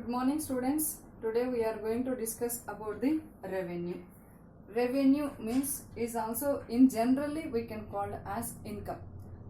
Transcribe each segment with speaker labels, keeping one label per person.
Speaker 1: Good morning students. Today we are going to discuss about the revenue. Revenue means is also in generally we can call as income.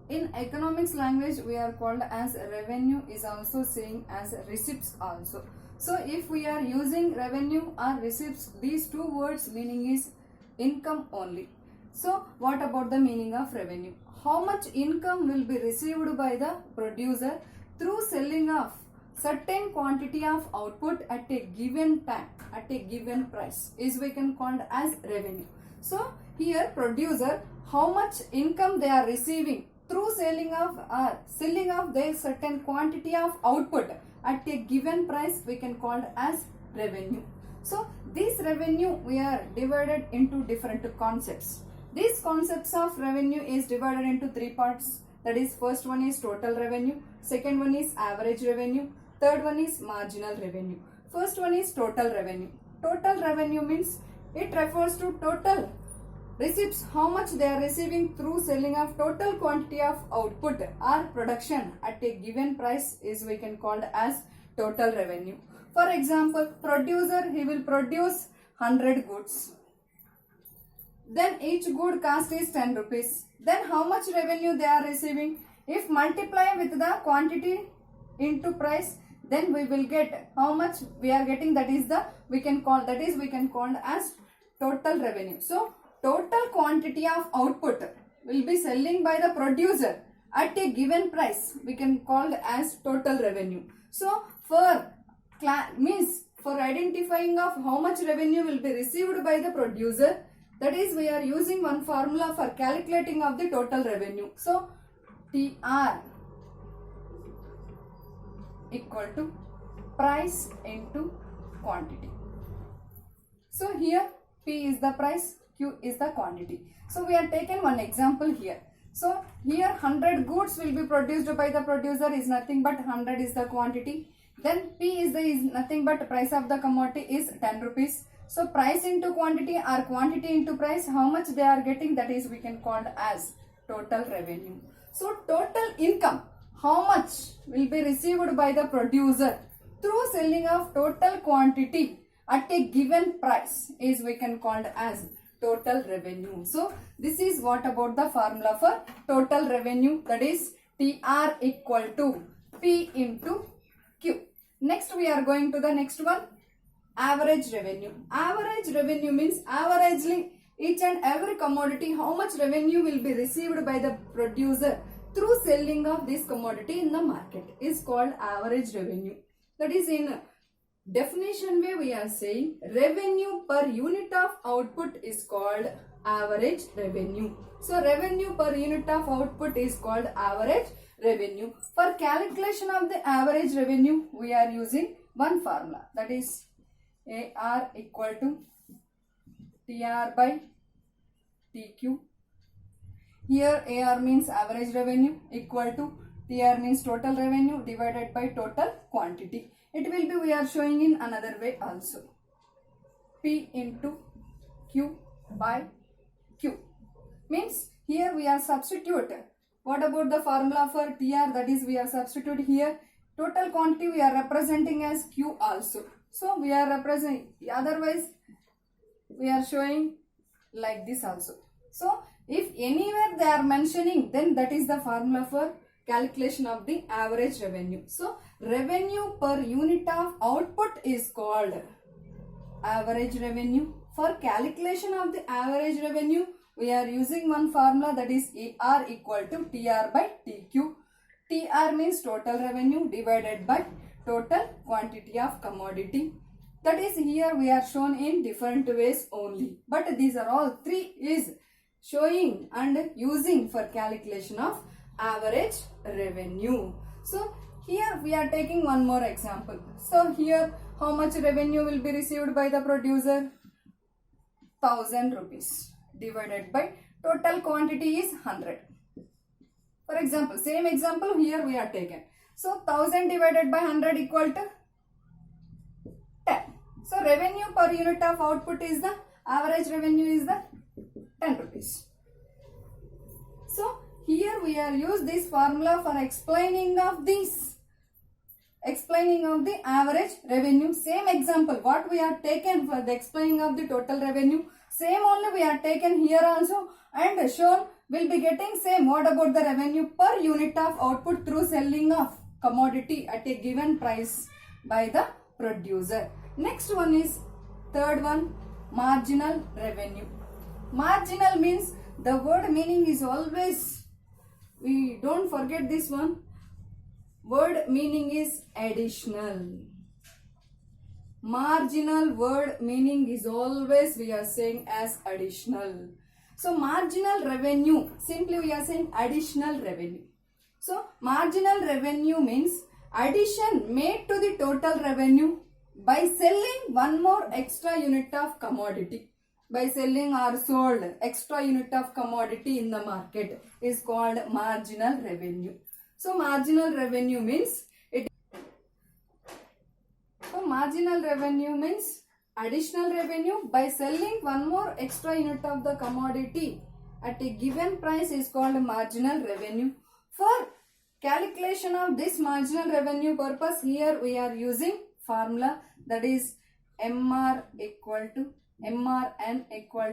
Speaker 1: In economics language we are called as revenue is also saying as receipts also. So if we are using revenue or receipts, these two words meaning is income only. So what about the meaning of revenue? How much income will be received by the producer through selling of certain quantity of output at a given time, at a given price is we can call as revenue. So here producer, how much income they are receiving through selling of their certain quantity of output at a given price we can call as revenue. So this revenue we are divided into different concepts. These concepts of revenue is divided into three parts. That is, first one is total revenue, second one is average revenue, third one is marginal revenue. First one is total revenue. Total revenue means it refers to total receipts, how much they are receiving through selling of total quantity of output or production at a given price is we can call as total revenue. For example, producer, he will produce 100 goods. Then each good cost is 10 rupees. Then how much revenue they are receiving? If multiply with the quantity into price, then we will get how much we are getting, that is we can call as total revenue. So total quantity of output will be selling by the producer at a given price we can call as total revenue. So for identifying of how much revenue will be received by the producer, that is we are using one formula for calculating of the total revenue. So TR equal to price into quantity. So here P is the price, Q is the quantity. So we are taken one example here. So here 100 goods will be produced by the producer is nothing but 100 is the quantity. Then P is nothing but price of the commodity is 10 rupees. So price into quantity or quantity into price, how much they are getting, that is we can call as total revenue. So total income, how much will be received by the producer through selling of total quantity at a given price is we can call as total revenue. So this is what about the formula for total revenue, that is TR equal to P into Q. Next we are going to the next one, average revenue. Average revenue means averagely each and every commodity how much revenue will be received by the producer through selling of this commodity in the market is called average revenue. That is, in definition way we are saying revenue per unit of output is called average revenue. So revenue per unit of output is called average revenue. For calculation of the average revenue we are using one formula, that is AR equal to TR by TQ. Here AR means average revenue equal to TR means total revenue divided by total quantity. It will be we are showing in another way also. P into Q by Q. Means here we are substitute. What about the formula for TR? That is we are substitute here. Total quantity we are representing as Q also. So we are representing, otherwise we are showing like this also. So if anywhere they are mentioning, then that is the formula for calculation of the average revenue. So revenue per unit of output is called average revenue. For calculation of the average revenue we are using one formula, that is AR equal to TR by TQ. TR means total revenue divided by total quantity of commodity. That is, here we are shown in different ways only, but these are all three is showing and using for calculation of average revenue. So here we are taking one more example. So here how much revenue will be received by the producer? 1000 rupees divided by total quantity is 100. For example, same example here we are taken. So 1000 divided by 100 equal to 10. So revenue per unit of output is the average revenue is the 10 rupees. So here we are use this formula for explaining of this explaining of the average revenue. Same example what we are taken for the explaining of the total revenue, same only we are taken here also and shown will be getting same. What about the revenue per unit of output through selling of commodity at a given price by the producer. Next one is third one, marginal revenue. Marginal means the word meaning is always, we don't forget this one, word meaning is additional. Marginal word meaning is always we are saying as additional. So marginal revenue, simply we are saying additional revenue. So marginal revenue means addition made to the total revenue by selling one more extra unit of commodity. By selling or sold extra unit of commodity in the market is called marginal revenue. So marginal revenue means marginal revenue means additional revenue by selling one more extra unit of the commodity at a given price is called marginal revenue. For calculation of this marginal revenue purpose, here we are using formula, that is MRN equal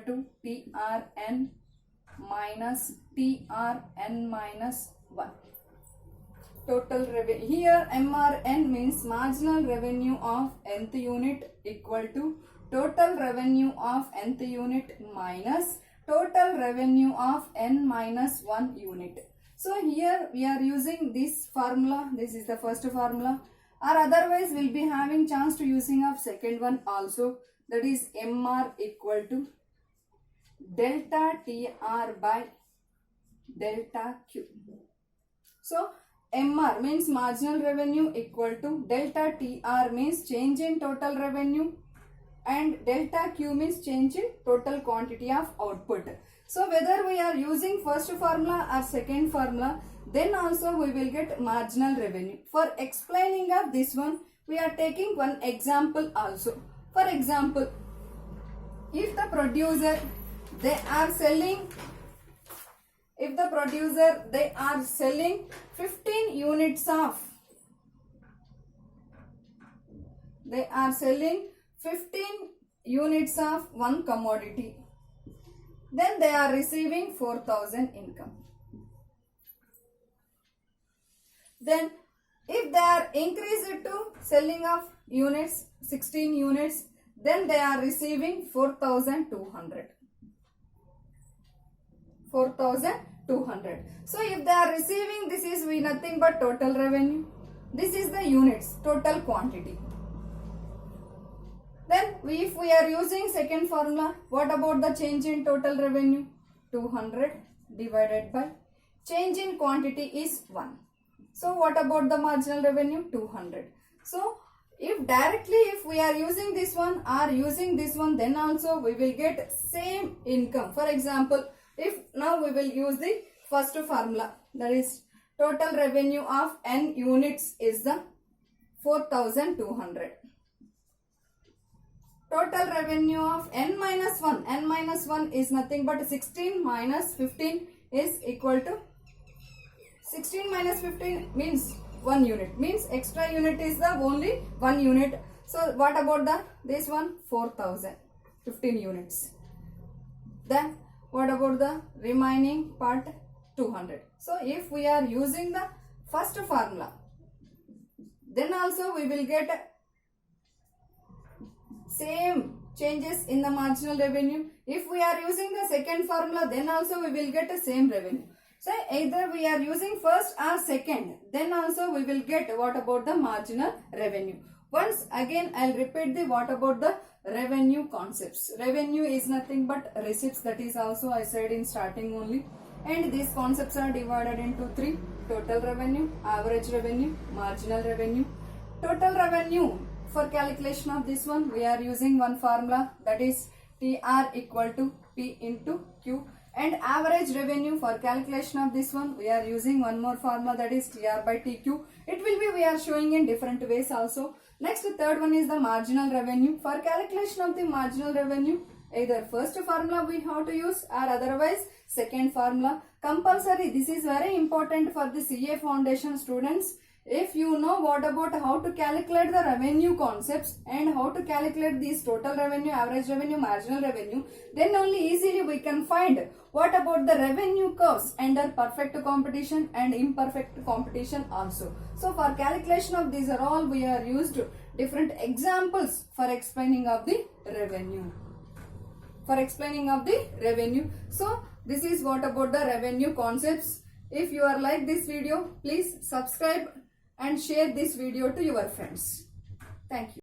Speaker 1: to TRN minus TRN minus 1. Total revenue. Here MRN means marginal revenue of nth unit equal to total revenue of nth unit minus total revenue of n minus 1 unit. So here we are using this formula. This is the first formula, or otherwise we'll be having chance to using of second one also, that is MR equal to delta TR by delta Q. So MR means marginal revenue equal to delta TR means change in total revenue and delta Q means change in total quantity of output. So whether we are using first formula or second formula, then also we will get marginal revenue. For explaining of this one, we are taking one example also. For example, if the producer they are selling 15 units of, one commodity, then they are receiving 4,000 income. Then if they are increased to selling of units, 16 units, then they are receiving 4,200. So if they are receiving, this is nothing but total revenue. This is the units, total quantity. Then if we are using second formula, what about the change in total revenue? 200 divided by change in quantity is 1. So what about the marginal revenue? 200. So if we are using this one or using this one, then also we will get same income. For example, if now we will use the first formula, that is total revenue of n units is the 4,200. Total revenue of n minus 1. N minus 1 is nothing but 16 minus 15 is equal to 16 minus 15 means 1 unit. Means extra unit is the only 1 unit. So what about this one? 4,000. 15 units. Then what about the remaining part? 200. So if we are using the first formula, then also we will get same changes in the marginal revenue. If we are using the second formula, then also we will get the same revenue. So either we are using first or second, then also we will get what about the marginal revenue. Once again I'll repeat the what about the revenue concepts. Revenue is nothing but receipts, that is also I said in starting only. And these concepts are divided into 3: total revenue, average revenue, marginal revenue. Total revenue, for calculation of this one, we are using one formula, that is TR equal to P into Q. And average revenue, for calculation of this one, we are using one more formula, that is TR by TQ. It will be we are showing in different ways also. Next, the third one is the marginal revenue. For calculation of the marginal revenue, either first formula we have to use or otherwise second formula. Compulsory, this is very important for the CA foundation students. If you know what about how to calculate the revenue concepts and how to calculate these total revenue, average revenue, marginal revenue, then only easily we can find what about the revenue curves under perfect competition and imperfect competition also. So for calculation of these are all, we are used different examples for explaining of the revenue. So this is what about the revenue concepts. If you are like this video, please subscribe and share this video to your friends. Thank you.